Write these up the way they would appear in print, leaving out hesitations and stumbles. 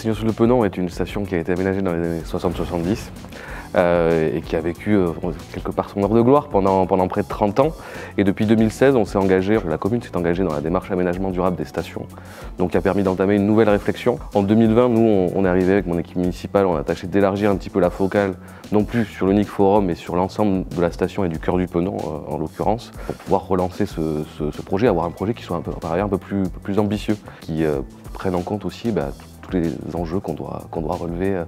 Signon-sur-le-Penon est une station qui a été aménagée dans les années 60-70 et qui a vécu quelque part son heure de gloire pendant près de 30 ans. Et depuis 2016, la commune s'est engagée dans la démarche aménagement durable des stations, donc qui a permis d'entamer une nouvelle réflexion. En 2020, nous, on est arrivé avec mon équipe municipale, on a tâché d'élargir un petit peu la focale, non plus sur l'unique forum, mais sur l'ensemble de la station et du cœur du Penon, en l'occurrence, pour pouvoir relancer ce projet, avoir un projet qui soit par ailleurs un peu plus ambitieux, qui prenne en compte aussi tous les enjeux qu'on doit relever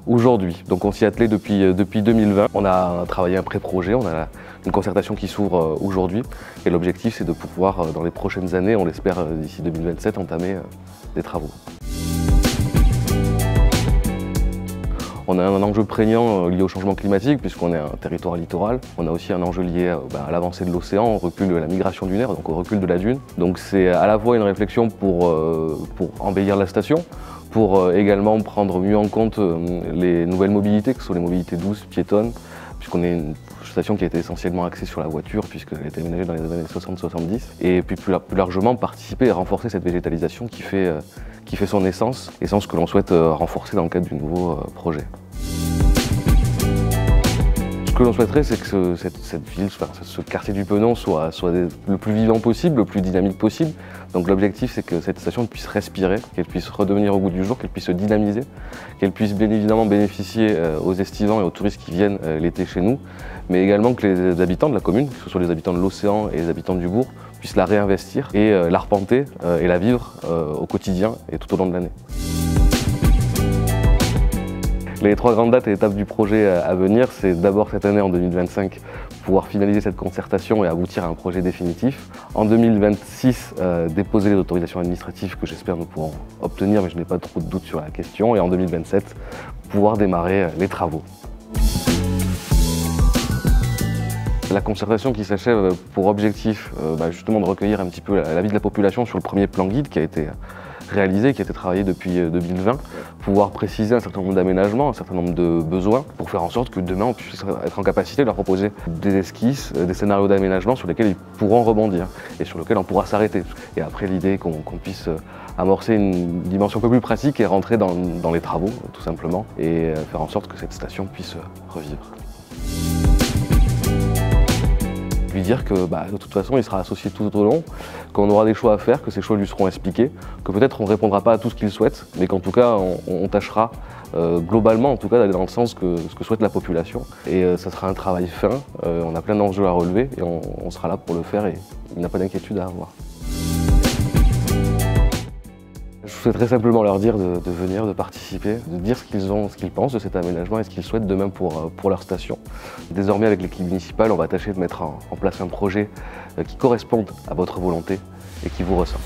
aujourd'hui. Donc on s'y est attelé depuis 2020. On a travaillé un pré-projet, on a une concertation qui s'ouvre aujourd'hui. Et l'objectif, c'est de pouvoir, dans les prochaines années, on l'espère d'ici 2027, entamer des travaux. On a un enjeu prégnant lié au changement climatique puisqu'on est un territoire littoral. On a aussi un enjeu lié à l'avancée de l'océan, au recul de la migration dunaire, donc au recul de la dune. Donc c'est à la fois une réflexion pour embellir la station, pour également prendre mieux en compte les nouvelles mobilités, que ce soit les mobilités douces, piétonnes, puisqu'on est une station qui a été essentiellement axée sur la voiture puisqu'elle a été aménagée dans les années 60-70. Et puis plus largement participer et renforcer cette végétalisation qui fait son essence que l'on souhaite renforcer dans le cadre du nouveau projet. Ce que l'on souhaiterait, c'est que cette ville, ce quartier du Penon soit le plus vivant possible, le plus dynamique possible. Donc l'objectif, c'est que cette station puisse respirer, qu'elle puisse redevenir au goût du jour, qu'elle puisse se dynamiser, qu'elle puisse bien évidemment bénéficier aux estivants et aux touristes qui viennent l'été chez nous, mais également que les habitants de la commune, que ce soit les habitants de l'océan et les habitants du bourg, puissent la réinvestir et l'arpenter et la vivre au quotidien et tout au long de l'année. Les trois grandes dates et étapes du projet à venir, c'est d'abord cette année en 2025, pouvoir finaliser cette concertation et aboutir à un projet définitif. En 2026, déposer les autorisations administratives que j'espère nous pourrons obtenir, mais je n'ai pas trop de doutes sur la question. Et en 2027, pouvoir démarrer les travaux. La concertation qui s'achève pour objectif justement de recueillir un petit peu l'avis de la population sur le premier plan guide qui a été réalisé, qui a été travaillé depuis 2020, pouvoir préciser un certain nombre d'aménagements, un certain nombre de besoins, pour faire en sorte que demain on puisse être en capacité de leur proposer des esquisses, des scénarios d'aménagement sur lesquels ils pourront rebondir et sur lesquels on pourra s'arrêter. Et après l'idée qu'on puisse amorcer une dimension un peu plus pratique et rentrer dans les travaux tout simplement et faire en sorte que cette station puisse revivre. Lui dire que de toute façon il sera associé tout au long, qu'on aura des choix à faire, que ces choix lui seront expliqués, que peut-être on ne répondra pas à tout ce qu'il souhaite, mais qu'en tout cas on tâchera globalement en tout cas d'aller dans le sens que souhaite la population. Et ça sera un travail fin, on a plein d'enjeux à relever et on sera là pour le faire et il n'y a pas d'inquiétude à avoir. Je souhaiterais simplement leur dire de venir, de participer, de dire ce qu'ils pensent de cet aménagement et ce qu'ils souhaitent demain pour leur station. Désormais, avec l'équipe municipale, on va tâcher de mettre en place un projet qui corresponde à votre volonté et qui vous ressemble.